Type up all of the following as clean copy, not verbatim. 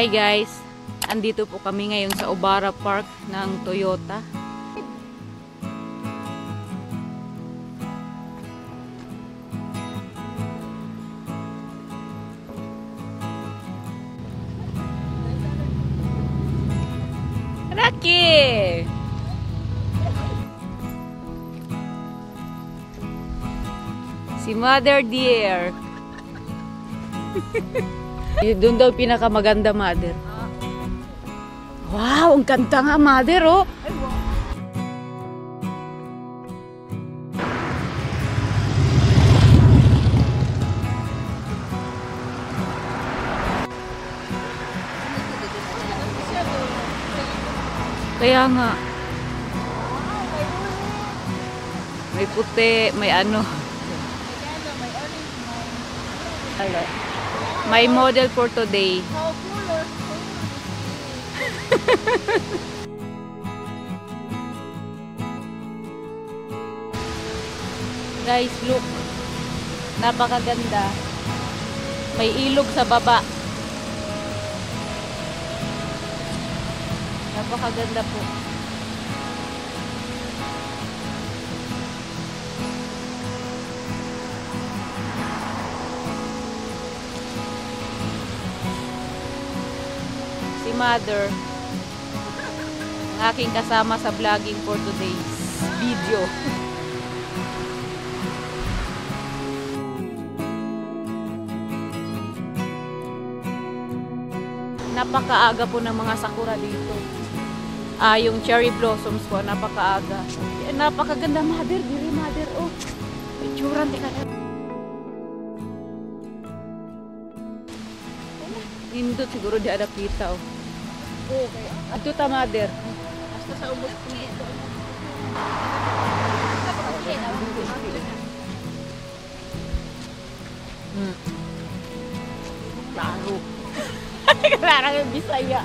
Hi guys, andito po kami ngayon sa Obara Park ng Toyota. Rocky! Si Mother Dear. Doon daw pinakamaganda, Mother. Wow, ang kanta nga, Mother, oh. Kaya nga. May puti, may ano. My model for today. Guys, look. Napakaganda. May ilog sa baba. Napakaganda po. Si Mother, ang aking kasama sa vlogging for today's video. Napakaaga po ng mga sakura dito. Yung cherry blossoms po, napakaaga. Napakaganda, Mother. Diri, Mother. Oh, picturean, tika na. Nindot siguro di ada kita, oh. Okay. Ato ta, Mother. Hasta sa ubos po dito. Klaro. Klaro yung Bisaya.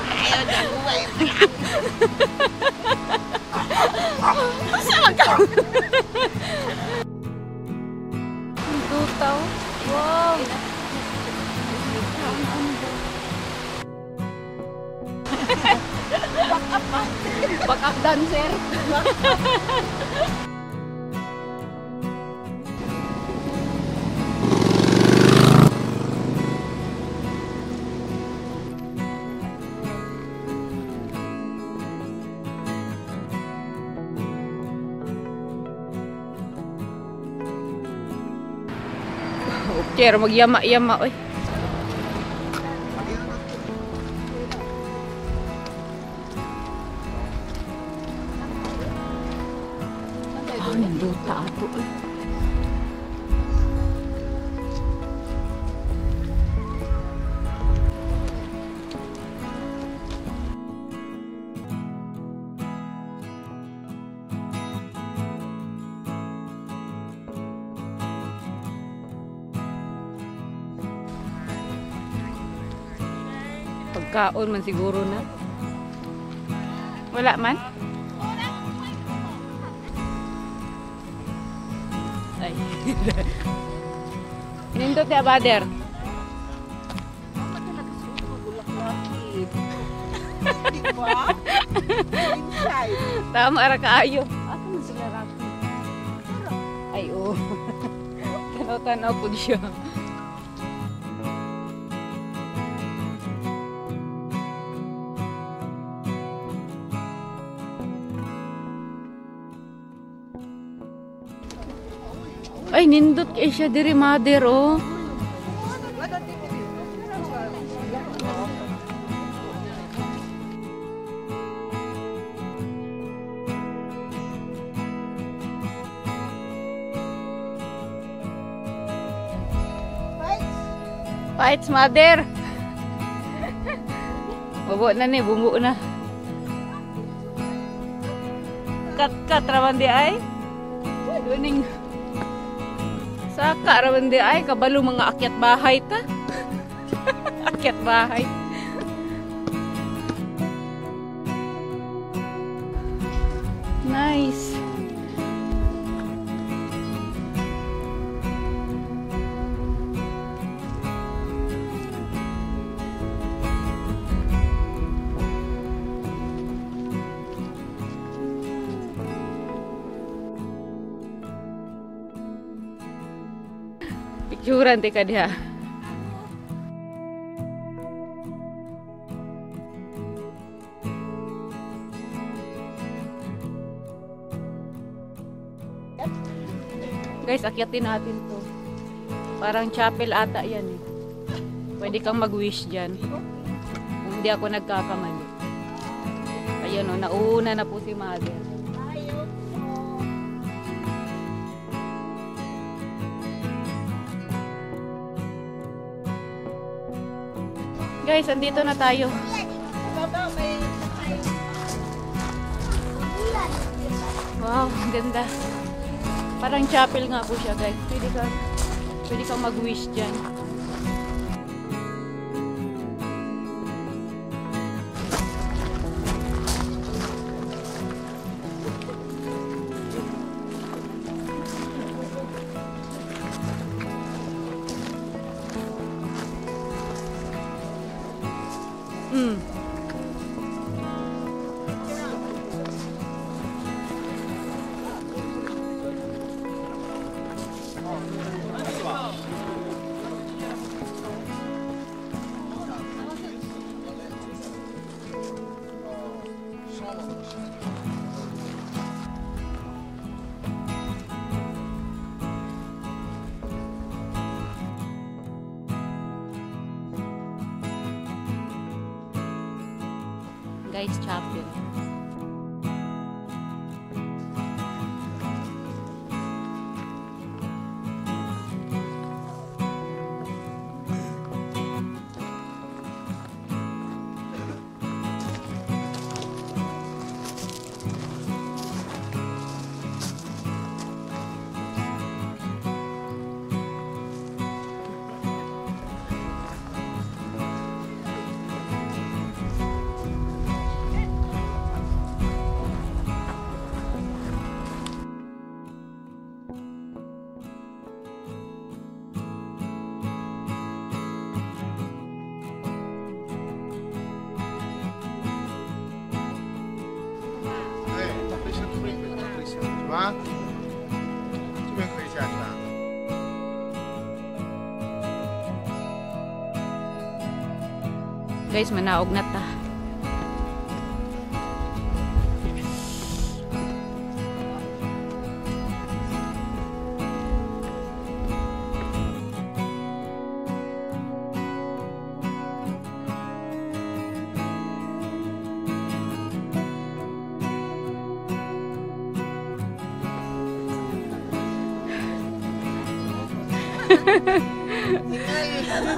Ayaw na buhay. Saan ka? Dutaw. Wow. Back up dancer. Okay, magyama-yama, oy. Oh, nanduta ato, oy. Pagkaon man siguro na. Wala man? Ay. Nindot ya, Bader. Tama ara kaayo. Ako man sila Rocky. Ay, oh. Tanaw-tanaw po siya. Ay, nindot kay siya diri, Mother, oh. Fights, Mother. Bobo na ni, bumbu na. Kat-kat raman di ay. Duning. Saka raman di ay, kabalo mga akyat bahay ta. Akyat bahay. Nice. Picturean ti ka diha. Guys, akyatin natin to. Parang chapel ata yan eh. Pwede kang mag-wish dyan. Kung hindi ako nagkakamali. Ayan o, nauna na po si Mother. Guys, andito na tayo. Wow, ang ganda. Parang chapel nga po siya, guys. Pwede kang mag-wish dyan. Guys, chapel. Guys, manaog na ta.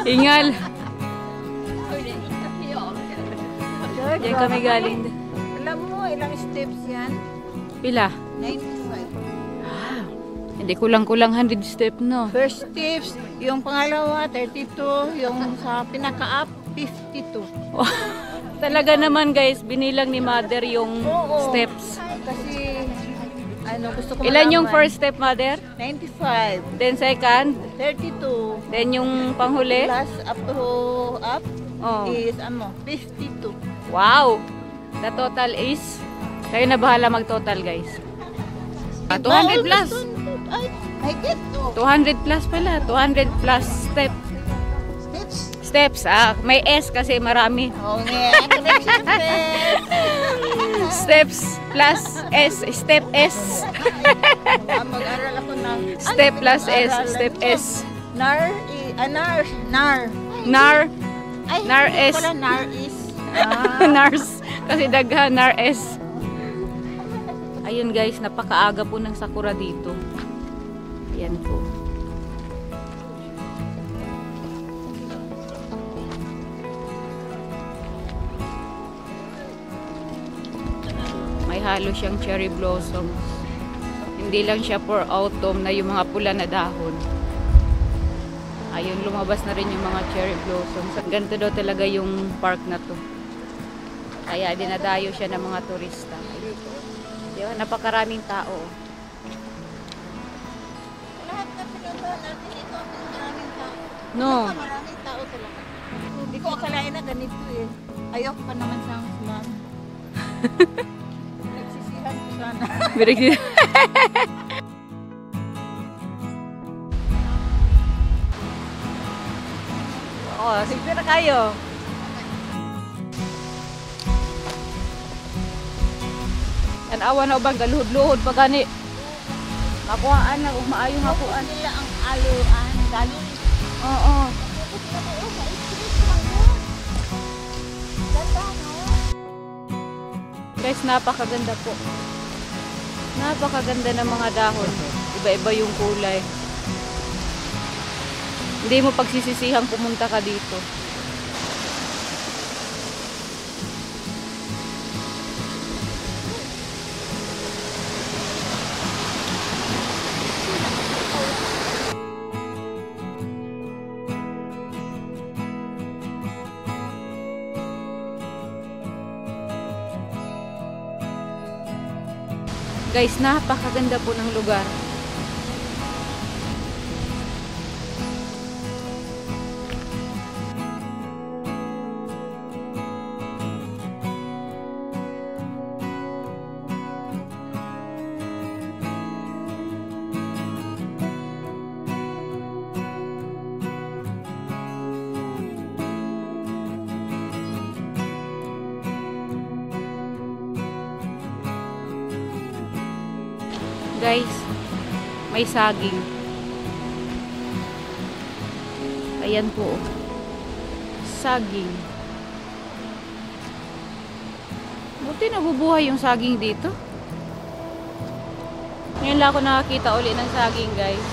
Ingal. Diyan kami galing. Alam mo, ilang steps yan? Pila? 95. Hindi kulang-kulang 100 step, no? First steps, yung pangalawa, 32. Yung sa pinaka-up, 52. Talaga naman, guys, binilang ni Mother yung Oo. steps. Kasi, ano, gusto ko Ilan yung malaman. first step, Mother? 95. Then second? 32. Then yung panghuli? Plus up to up Oh. is, 52. Wow! The total is... Kayo na bahala mag-total, guys. 200 plus. Ay, I get to. 200 plus pala. 200 plus step. Steps. Steps. May S kasi marami. Oh, yeah. Connection Steps plus S. Step S. Mag-aral ako ng... Step plus S. Step S. Nar. Nar. Ay, Nar hindi S. pala nar is. Nars. Kasi daghan. Nar S. Ayun guys, napakaaga po ng sakura dito. Ayan po. May halo siyang cherry blossom. Hindi lang siya for autumn na yung mga pula na dahon. Ayun, lumabas na rin yung mga cherry blossoms. Ganito daw talaga yung park na to. Kaya dinadayo siya ng mga turista. Diba? Napakaraming tao. Lahat na pinuntahan natin ito, maraming tao. No. Maraming tao talaga. Hindi ko akalain na ganito eh. Ayoko pa naman sa ma'am. Nagsisihan ko sana. Oh, sige na kayo. Yan awan na ubang galuhod-luhod pa gani. Makuhaan na kung maayong hakuan. Nila ang aluan. Dali. Oo. Guys, napakaganda po. Napakaganda ng mga dahon. Iba-iba yung kulay. Hindi mo pagsisisihang pumunta ka dito. Guys, napakaganda po ng lugar. Guys, may saging. Ayan po. Saging. Buti nabubuhay yung saging dito. Ngayon lang ako nakakita uli ng saging, guys.